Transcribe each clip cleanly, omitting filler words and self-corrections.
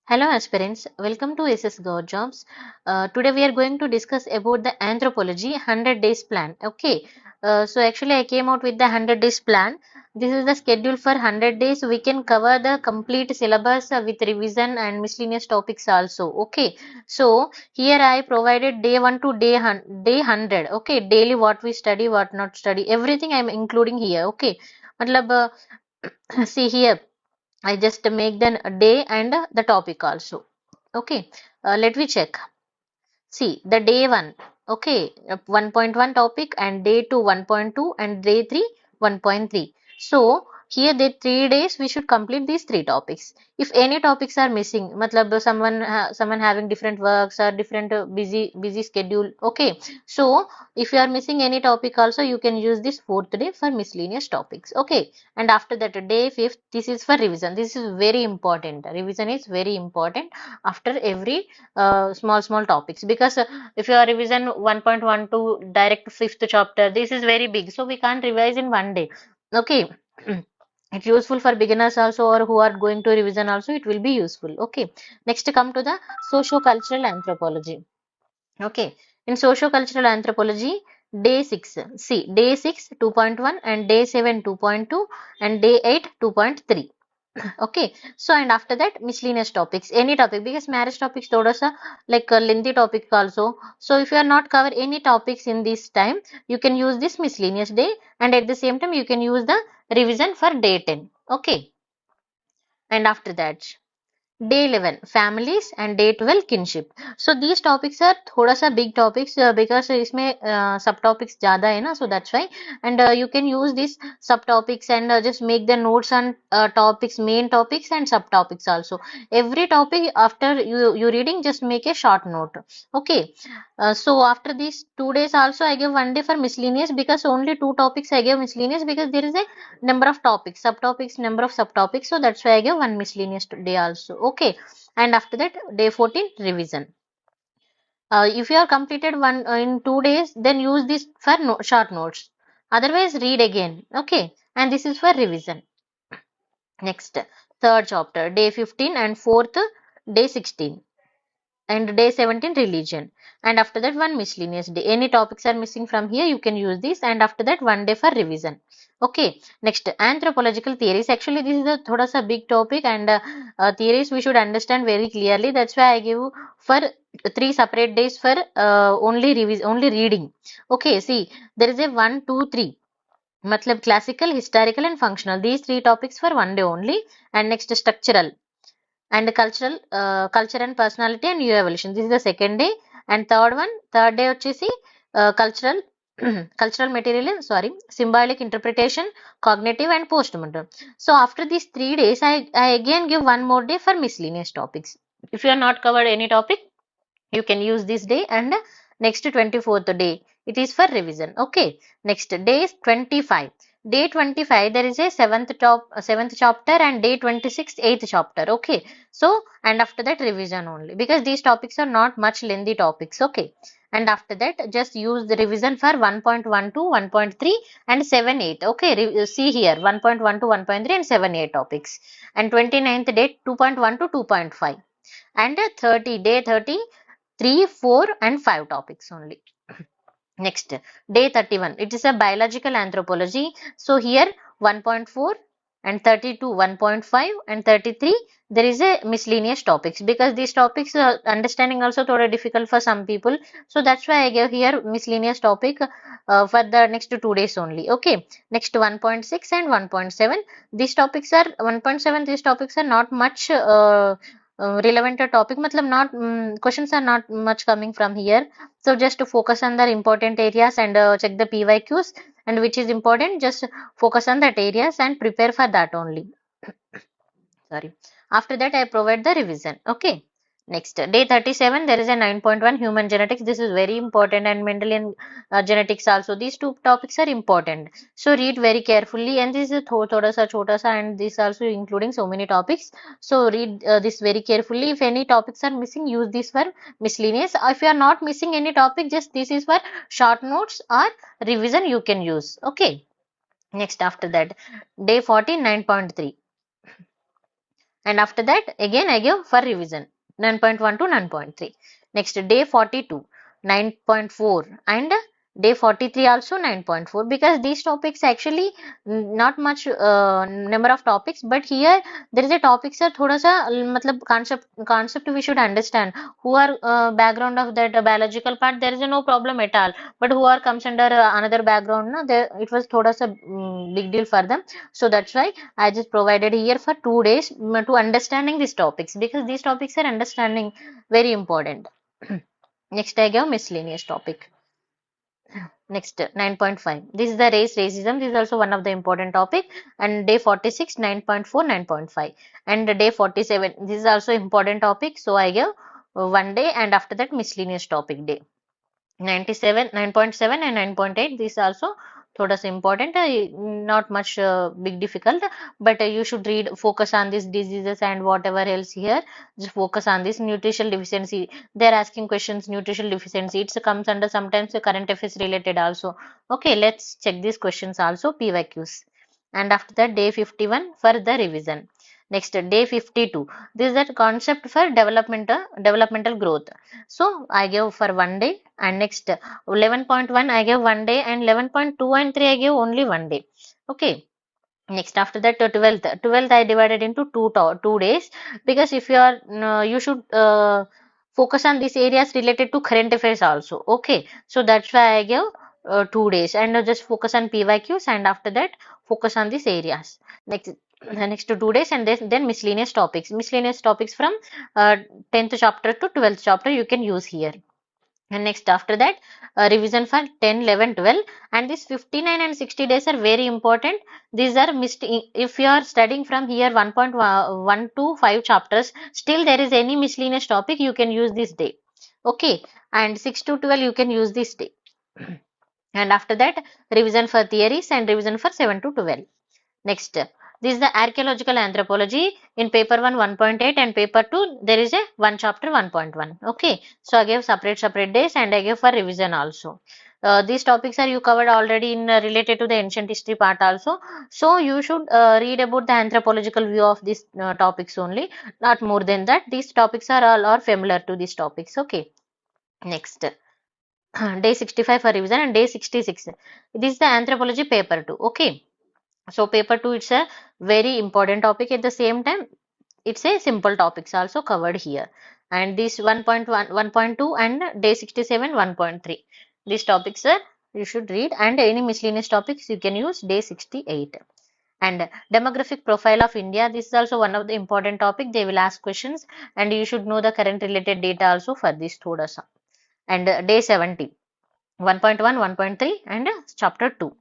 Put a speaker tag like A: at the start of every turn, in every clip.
A: Hello aspirants, welcome to SS Govt Jobs. Today we are going to discuss about the anthropology 100 days plan. Okay, so actually I came out with the 100 days plan. This is the schedule for 100 days. We can cover the complete syllabus with revision and miscellaneous topics also. Okay, so here I provided day 1 to day 100. Okay, daily what we study, what not study, everything I am including here. Okay, matlab, see here. I just make the day and the topic also. Okay, let me check. See the day 1. Okay, 1.1 topic and day 2 1.2 and day 3 1.3. So here the 3 days we should complete these three topics. If any topics are missing, matlab someone having different works or different busy schedule. Okay, so if you are missing any topic also, you can use this fourth day for miscellaneous topics. Okay, and after that day 5th, this is for revision. This is very important. Revision is very important after every small topics, because if you are revision 1.1 to direct fifth chapter, this is very big, so we can't revise in one day. Okay. It's useful for beginners also, or who are going to revision also, it will be useful. Okay, next come to the socio-cultural anthropology. Okay, in socio-cultural anthropology, day 6, see day 6 2.1 and day 7 2.2 and day 8 2.3. Okay, so and after that miscellaneous topics, any topic, because marriage topics thoda sa like a lengthy topic also. So if you are not cover any topics in this time, you can use this miscellaneous day, and at the same time you can use the revision for day 10. Okay, and after that day 11 families and day 12 kinship. So these topics are thoda sa big topics, because इसमें subtopics ज़्यादा है ना, so that's why. And you can use these subtopics and just make the notes on topics, main topics and subtopics also. Every topic after you reading, just make a short note. Okay, so after these 2 days also I give one day for miscellaneous, because only two topics I give miscellaneous, because there is a number of topics, subtopics, number of subtopics, so that's why I give one miscellaneous day also. Okay, and after that day 14 revision. If you are completed one in 2 days, then use this for short notes, otherwise read again. Okay, and this is for revision. Next, third chapter day 15 and fourth day 16 and day 17 religion, and after that one miscellaneous day. Any topics are missing from here, you can use this, and after that one day for revision. Okay, next anthropological theories. Actually this is a thoda sa big topic, and theories we should understand very clearly. That's why I give for three separate days for only reading. Okay, see there is a 1 2 3, matlab classical, historical and functional, these three topics for one day only. And next structural and cultural, culture and personality and new evolution, this is the second day. And third day వచ్చేసి cultural cultural material and sorry symbolic interpretation, cognitive and postmortem. So after these 3 days, I again give one more day for miscellaneous topics. If you are not covered any topic, you can use this day, and next 24th day it is for revision. Okay, next day is 25. Day 25 there is a seventh chapter, and day 26 eighth chapter. Okay, so and after that revision only, because these topics are not much lengthy topics. Okay, and after that just use the revision for 1.1 to 1.3 and 7 8. Okay, see here 1.1 to 1.3 and 7 8 topics, and 29th date 2.1 to 2.5, and 30 day 30 3 4 and 5 topics only. Next, day 31, it is a biological anthropology. So here 1.4 and 32 1.5 and 33 there is a miscellaneous topics, because these topics understanding also thoda difficult for some people, so that's why I gave here miscellaneous topic for the next 2 days only. Okay, next 1.6 and 1.7, these topics are 1.7, these topics are not much relevant topic, matlab not questions are not much coming from here, so just to focus on the important areas and check the PYQs, and which is important, just focus on that areas and prepare for that only. Sorry, after that I provide the revision. Okay, next day 37 there is a 9.1 human genetics. This is very important, and Mendelian genetics also, these two topics are important, so read very carefully. And this is thoda sa chota sa, and this also including so many topics, so read this very carefully. If any topics are missing, use this for miscellaneous. If you are not missing any topic, just this is for short notes or revision you can use. Okay, next after that day 49.3 and after that again I give for revision 9.1 to 9.3. Next day 42 9.4 and day 43 also 9.4, because these topics actually not much number of topics, but here there is a topic sir thoda sa matlab concept we should understand. Who are background of that biological part, there is no problem at all, but who are comes under another background, no, there it was thoda sa big deal for them. So that's why I just provided here for 2 days to understanding these topics, because these topics are understanding very important. Next I give miscellaneous topic. Next 9.5, this is the racism. This is also one of the important topic. And day 46 9.4 9.5, and day 47, this is also important topic, so I give 1 day, and after that miscellaneous topic day 97 9.7 and 9.8. This also thoda sa important, not much big difficult, but you should read, focus on these diseases and whatever else here, just focus on this nutritional deficiency. They're asking questions, nutritional deficiency, it comes under sometimes the current affairs related also. Okay, let's check these questions also, PYQs. And after that day 51 for the revision. Next day 52, this is that concept for developmental growth. So I gave for 1 day, and next 11.1 I gave 1 day, and 11.2 and 3 I gave only 1 day. Okay. Next after that 12th I divided into 2 days, because if you are you should focus on these areas related to current affairs also. Okay, so that's why I gave 2 days, and just focus on PYQs, and after that focus on these areas. Next next to 2 days, and then miscellaneous topics from 10th chapter to 12th chapter you can use here. And next after that revision for 10 11 12, and this 59 and 60 days are very important. These are missed if you are studying from here 1.1 to 5 chapters, still there is any miscellaneous topic you can use this day. Okay, and 6 to 12 you can use this day. And after that revision for theories and revision for 7 to 12. Next, this is the archaeological anthropology in paper 1 1.8, and paper 2 there is a one chapter 1.1. Okay, so I gave separate days, and I gave for revision also. These topics are you covered already in related to the ancient history part also. So you should read about the anthropological view of these topics only, not more than that. These topics are all are familiar to these topics. Okay, next. Day 65 for revision, and day 66. This is the anthropology paper 2. Okay, so paper 2 it's a very important topic, at the same time it's a simple topics also covered here. And this 1.1 1.2 and day 67 1.3, these topics are you should read, and any miscellaneous topics you can use day 68. And demographic profile of India, this is also one of the important topic, they will ask questions, and you should know the current related data also for this thoda sa. And day 70 1.1 1.3 and chapter 2.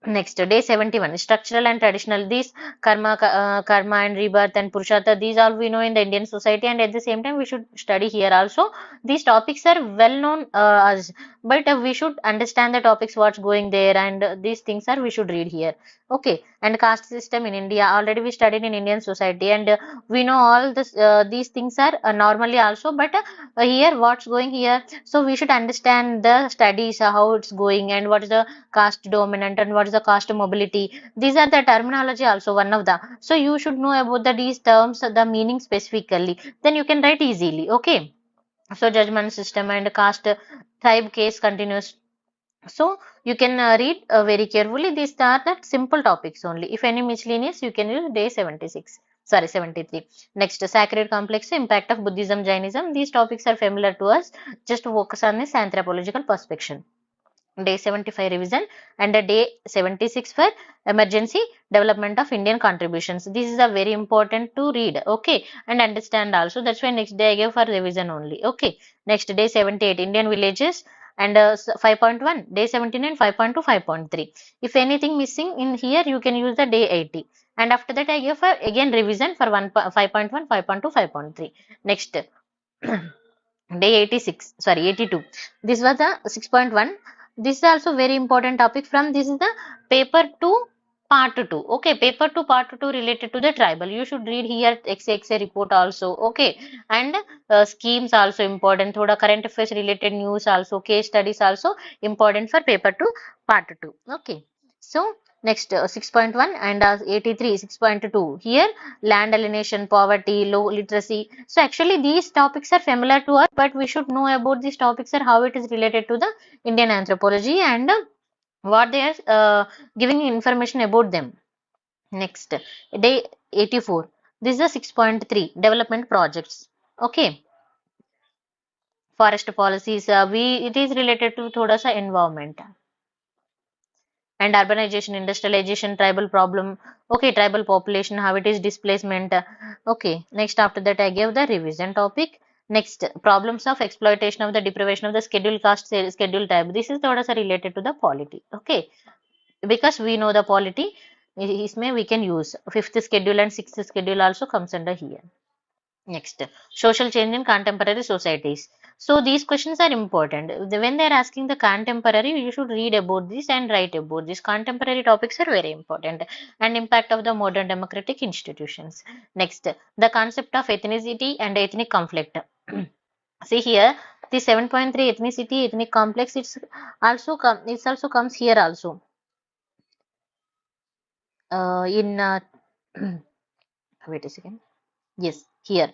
A: Next, day 71, structural and traditional. These karma and rebirth and purushartha, these all we know in the Indian society, and at the same time we should study here also. These topics are well known as, but we should understand the topics what's going there, and these things are we should read here. Okay, and caste system in India, already we studied in Indian society, and we know all this. These things are normally also, but here what's going here. So we should understand the studies, how it's going, and what is the caste dominant and what is the caste mobility. These are the terminology also one of the. So you should know about these terms, the meaning specifically. Then you can write easily. Okay. So judgment system and caste tribe case continuous. So you can read very carefully. These are the simple topics only. If any miscellaneous, you can use day 76. Sorry, 73. Next, sacred complex, impact of Buddhism, Jainism. These topics are familiar to us. Just focus on this anthropological perspective. Day 75 revision, and a day 76 for emergency development of Indian contributions. This is a very important to read. Okay, and understand also. That's why next day I gave for revision only. Okay, next day 78 Indian villages, and 5.1 day 79 5.2 5.3. If anything missing in here, you can use the day 80. And after that I gave for again revision for 5.1 5.2 5.3. Next day 86, sorry 82, this was the 6.1. This is also very important topic from, this is the paper 2 part 2. Okay, paper 2 part 2 related to the tribal, you should read here XXA report also. Okay, and schemes also important, thoda current affairs related news also, case studies also important for paper 2 part 2. Okay, so Next 6.1 and 83 6.2. Here land alienation, poverty, low literacy. So actually these topics are familiar to us, but we should know about these topics and how it is related to the Indian anthropology and what they are giving information about them. Next, day 84. This is the 6.3 development projects. Okay, forest policies. We it is related to thoda sa environment and urbanization, industrialization, tribal problem. Okay, tribal population, how it is displacement. Okay, next after that I gave the revision topic. Next, problems of exploitation of the deprivation of the schedule caste schedule type. This is thoda sa related to the polity. Okay, because we know the polity, इसमें we can use fifth schedule and sixth schedule also comes under here. Next, social change in contemporary societies. So these questions are important. When they are asking the contemporary, you should read about this and write about this. Contemporary topics are very important. And impact of the modern democratic institutions. Next, the concept of ethnicity and ethnic conflict. See here, the 7.3 ethnicity, ethnic complex, it's also comes here also. In wait a second. Yes, here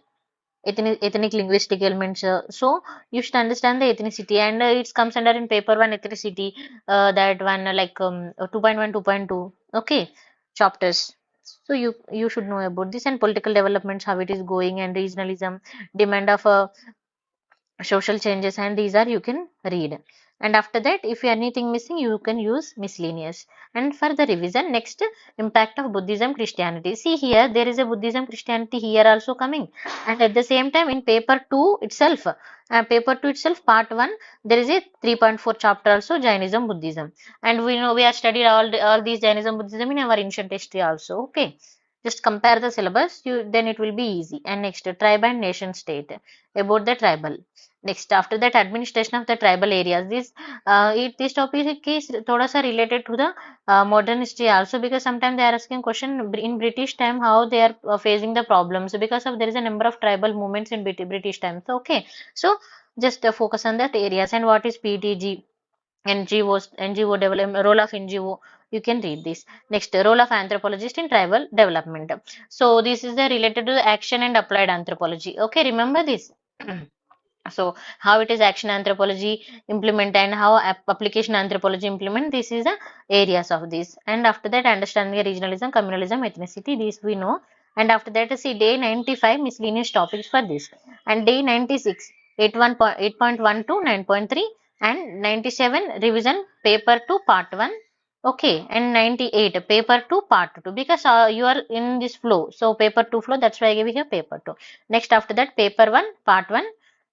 A: ethnic linguistic elements. So you should understand the ethnicity, and it comes under in paper one ethnicity. That one 2.1, 2.2. Okay, chapters. So you should know about this and political developments, how it is going, and regionalism, demand of social changes, and these are you can read. And after that, if anything missing, you can use miscellaneous. And for the revision, next, impact of Buddhism Christianity. See here, there is a Buddhism Christianity here also coming, and at the same time in paper 2 itself, part 1, there is a 3.4 chapter also, Jainism Buddhism. And we know we have studied all these Jainism Buddhism in our ancient history also. Okay, just compare the syllabus, then it will be easy. And next, tribe and nation state, about the tribal. Next, after that, administration of the tribal areas. This topic is thoda sa related to the modern history also, because sometimes they are asking question in British time how they are facing the problems, because of there is a number of tribal movements in British times. So, okay, so just focus on that areas. And what is PTG, NGO development, role of NGO. You can read this. Next, role of anthropologist in tribal development. So this is the related to the action and applied anthropology. Okay, remember this. So how it is action anthropology implement and how application anthropology implement, this is the areas of this. And after that, understanding the regionalism, communalism, ethnicity, these we know. And after that, see day 95 miscellaneous topics for this, and day 96 8.1 to 9.3, and 97 revision paper 2 part 1. Okay, and 98 paper 2 part 2, because you are in this flow, so paper 2 flow, that's why I gave you here paper 2. Next after that, paper 1 part 1,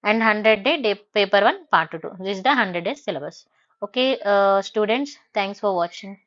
A: and 100 day paper 1 part 2. This is the 100 days syllabus. Okay, students, thanks for watching.